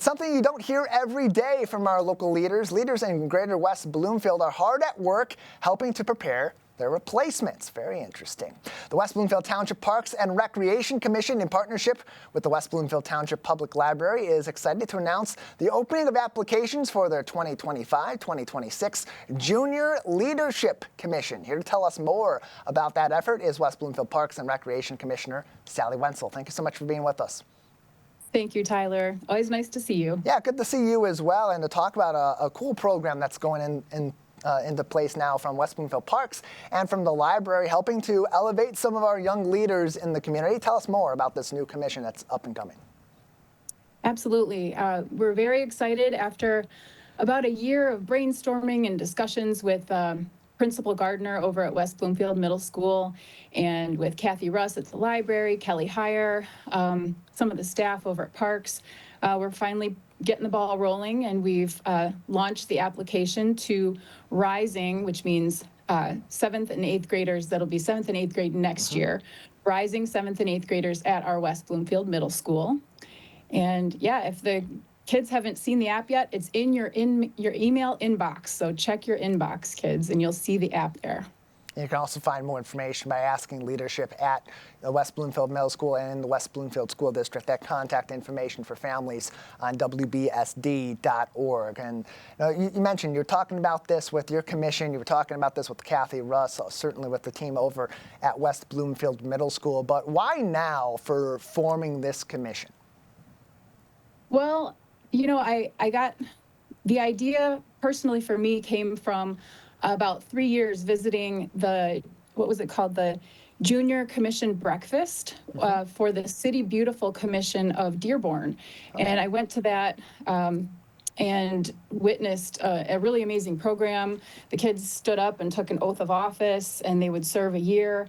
It's something you don't hear every day from our local leaders. Leaders in Greater West Bloomfield are hard at work helping to prepare their replacements. Very interesting. The West Bloomfield Township Parks and Recreation Commission, in partnership with the West Bloomfield Township Public Library, is excited to announce the opening of applications for their 2025-2026 Junior Leadership Commission. Here to tell us more about that effort is West Bloomfield Parks and Recreation Commissioner Sally Wenczel. Thank you so much for being with us. Thank you, Tyler. Always nice to see you. Yeah, good to see you as well, and to talk about a cool program that's going into place now from West Bloomfield Parks and from the library, helping to elevate some of our young leaders in the community. Tell us more about this new commission that's up and coming. Absolutely. We're very excited after about a year of brainstorming and discussions with Principal Gardner over at West Bloomfield Middle School, and with Kathy Russ at the library, Kelly Heyer, some of the staff over at Parks. We're finally getting the ball rolling, and we've launched the application to Rising, which means 7th and 8th graders. That'll be 7th and 8th grade next year. Rising 7th and 8th graders at our West Bloomfield Middle School. And yeah, if the kids haven't seen the app yet, it's in your email inbox. So check your inbox, kids, and you'll see the app there. You can also find more information by asking leadership at the West Bloomfield Middle School and in the West Bloomfield School District. That contact information for families on wbsd.org. And you mentioned you're talking about this with your commission. You were talking about this with Kathy Russ, certainly with the team over at West Bloomfield Middle School. But why now for forming this commission? Well, you know, I got the idea personally for me came from about 3 years visiting the, what was it called? The Junior Commission Breakfast for the City Beautiful Commission of Dearborn. Okay. And I went to that and witnessed a really amazing program. The kids stood up and took an oath of office, and they would serve a year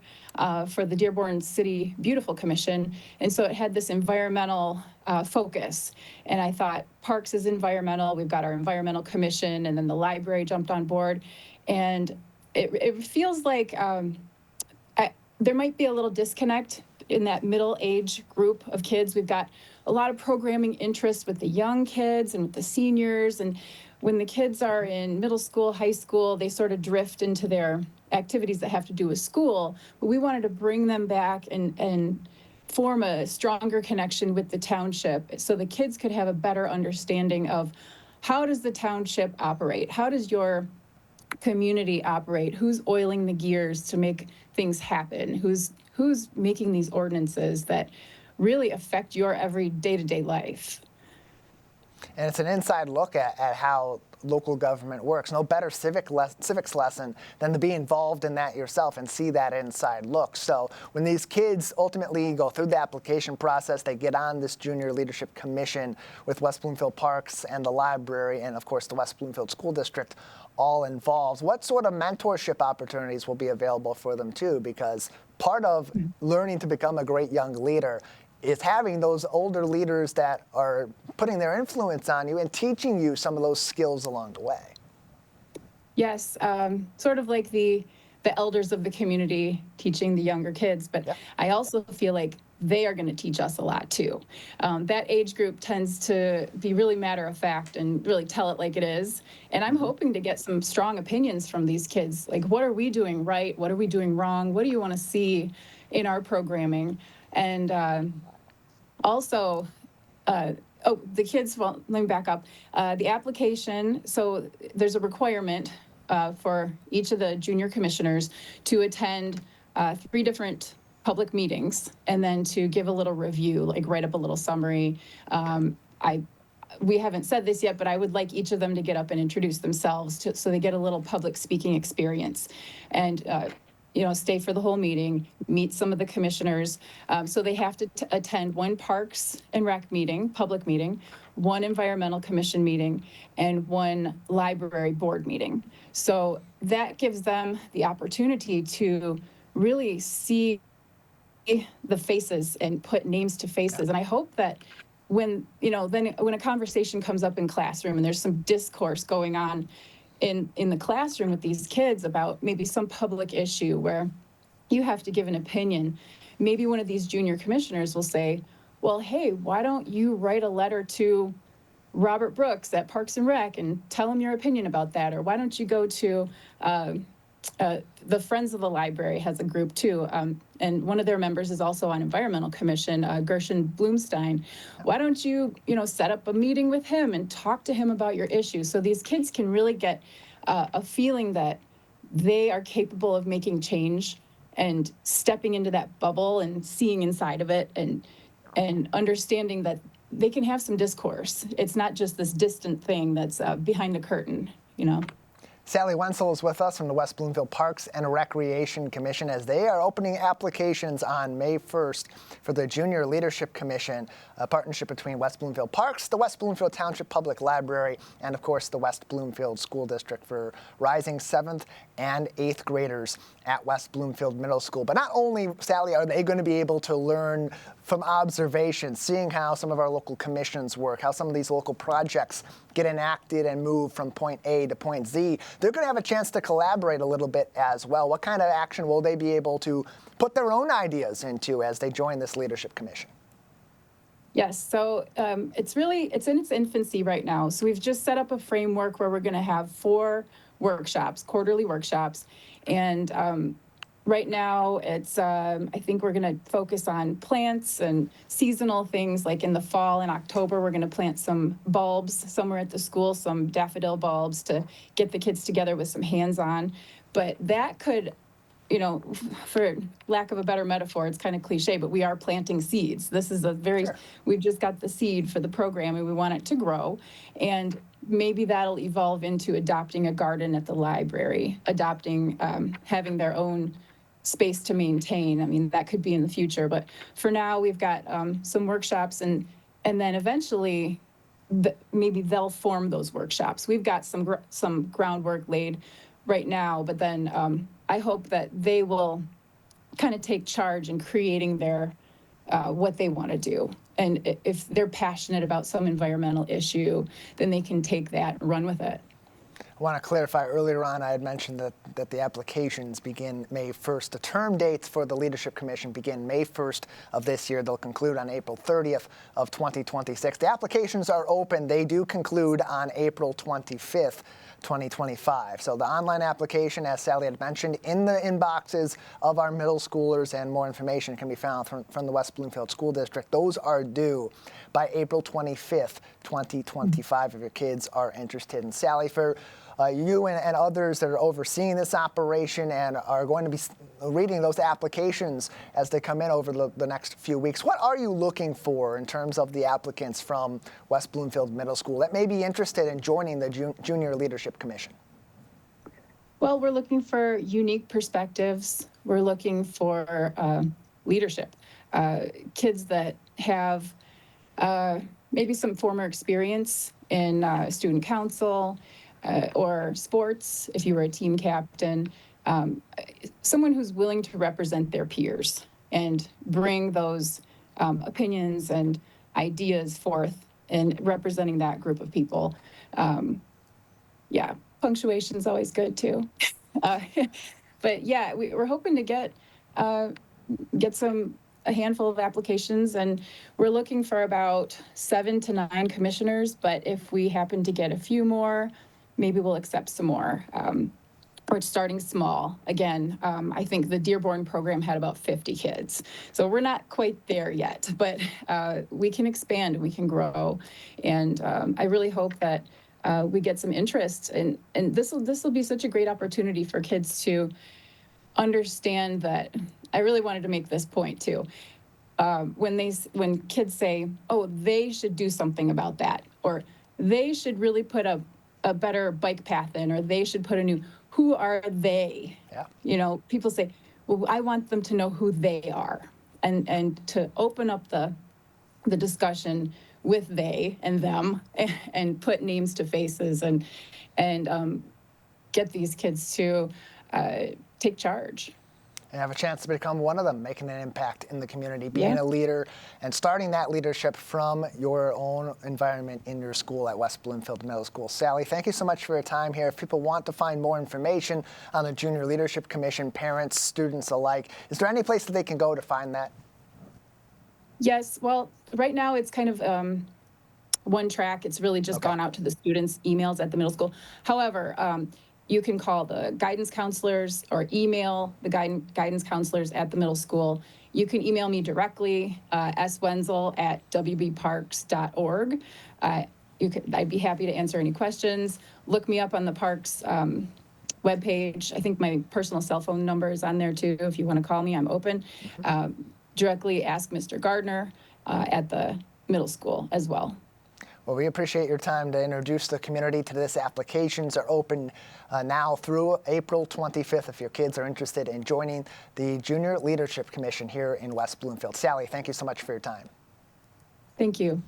for the Dearborn City Beautiful Commission. And so it had this environmental focus. And I thought, Parks is environmental. We've got our environmental commission, and then the library jumped on board. And it feels like there might be a little disconnect in that middle age group of kids. We've got a lot of programming interest with the young kids and with the seniors. And when the kids are in middle school, high school, they sort of drift into their activities that have to do with school. But we wanted to bring them back and form a stronger connection with the township so the kids could have a better understanding of how does the township operate? How does your community operate? Who's oiling the gears to make things happen? Who's making these ordinances that really affect your every day-to-day life? And it's an inside look at how local government works. No better civics lesson than to be involved in that yourself and see that inside look. So when these kids ultimately go through the application process, they get on this Junior Leadership Commission with West Bloomfield Parks and the library and, of course, the West Bloomfield School District all involved. What sort of mentorship opportunities will be available for them, too? Because part of learning to become a great young leader is having those older leaders that are putting their influence on you and teaching you some of those skills along the way. Yes, sort of like the elders of the community teaching the younger kids, but yeah. I also feel like they are going to teach us a lot too. That age group tends to be really matter of fact and really tell it like it is. And I'm hoping to get some strong opinions from these kids. Like, what are we doing right? What are we doing wrong? What do you want to see in our programming? And also, the kids, well, let me back up. The application, so there's a requirement for each of the junior commissioners to attend 3 different public meetings and then to give a little review, like write up a little summary. We haven't said this yet, but I would like each of them to get up and introduce themselves so they get a little public speaking experience. And stay for the whole meeting, meet some of the commissioners. So they have to attend 1 Parks and Rec meeting, public meeting, 1 Environmental Commission meeting, and 1 Library Board meeting. So that gives them the opportunity to really see the faces and put names to faces. And I hope that when a conversation comes up in classroom and there's some discourse going on in the classroom with these kids about maybe some public issue where you have to give an opinion, maybe one of these junior commissioners will say, well, hey, why don't you write a letter to Robert Brooks at Parks and Rec and tell him your opinion about that? Or why don't you go to the Friends of the Library has a group too, and one of their members is also on Environmental Commission, Gershon Bloomstein. Why don't you, set up a meeting with him and talk to him about your issue so these kids can really get a feeling that they are capable of making change and stepping into that bubble and seeing inside of it and understanding that they can have some discourse. It's not just this distant thing that's behind the curtain. Sally Wenczel is with us from the West Bloomfield Parks and Recreation Commission as they are opening applications on May 1st for the Junior Leadership Commission, a partnership between West Bloomfield Parks, the West Bloomfield Township Public Library, and of course the West Bloomfield School District for rising 7th and 8th graders at West Bloomfield Middle School. But not only, Sally, are they going to be able to learn from observation, seeing how some of our local commissions work, how some of these local projects get enacted and move from point A to point Z, they're going to have a chance to collaborate a little bit as well. What kind of action will they be able to put their own ideas into as they join this leadership commission? Yes, so it's in its infancy right now. So we've just set up a framework where we're going to have 4 workshops, quarterly workshops, and right now it's I think we're going to focus on plants and seasonal things. Like in the fall, in October, we're going to plant some bulbs somewhere at the school, some daffodil bulbs to get the kids together with some hands-on. But that could, for lack of a better metaphor, it's kind of cliche, but we are planting seeds. This is we've just got the seed for the program and we want it to grow. And maybe that'll evolve into adopting a garden at the library, having their own space to maintain. I mean, that could be in the future, but for now we've got some workshops and then eventually maybe they'll form those workshops. We've got some groundwork laid right now, but then I hope that they will kind of take charge in creating their what they want to do. And if they're passionate about some environmental issue, then they can take that and run with it. I want to clarify, earlier on I had mentioned that the applications begin May 1st. The term dates for the Leadership Commission begin May 1st of this year. They'll conclude on April 30th of 2026. The applications are open. They do conclude on April 25th. 2025. So the online application, as Sally had mentioned, in the inboxes of our middle schoolers, and more information can be found from the West Bloomfield School District. Those are due by April 25th, 2025, if your kids are interested. And Sally, for you and others that are overseeing this operation and are going to be reading those applications as they come in over the next few weeks, what are you looking for in terms of the applicants from West Bloomfield Middle School that may be interested in joining the Junior Leadership Commission? Well, we're looking for unique perspectives. We're looking for leadership, kids that have maybe some former experience in student council, or sports, if you were a team captain, someone who's willing to represent their peers and bring those opinions and ideas forth in representing that group of people. Punctuation's always good too. But yeah, we're hoping to get a handful of applications, and we're looking for about 7 to 9 commissioners, but if we happen to get a few more, maybe we'll accept some more. We're starting small. Again, I think the Dearborn program had about 50 kids. So we're not quite there yet, but we can expand and we can grow. And I really hope that we get some interest. And this will be such a great opportunity for kids to understand that. I really wanted to make this point too. When kids say, oh, they should do something about that, or they should really put a better bike path in, or they should put who are they? Yeah. People say, well, I want them to know who they are, and to open up the discussion with they and them, and put names to faces, and get these kids to take charge. And have a chance to become one of them, making an impact in the community, being a leader, and starting that leadership from your own environment in your school at West Bloomfield Middle School. Sally, thank you so much for your time here. If people want to find more information on the Junior Leadership Commission, parents, students alike, is there any place that they can go to find that? Yes, well, right now it's kind of one track. It's really just gone out to the students' emails at the middle school. However, you can call the guidance counselors or email the guidance counselors at the middle school. You can email me directly, swenzel@wbparks.org. I'd be happy to answer any questions. Look me up on the parks webpage. I think my personal cell phone number is on there too. If you want to call me, I'm open. Directly ask Mr. Gardner at the middle school as well. Well, we appreciate your time to introduce the community to this. Applications are open now through April 25th if your kids are interested in joining the Junior Leadership Commission here in West Bloomfield. Sally, thank you so much for your time. Thank you.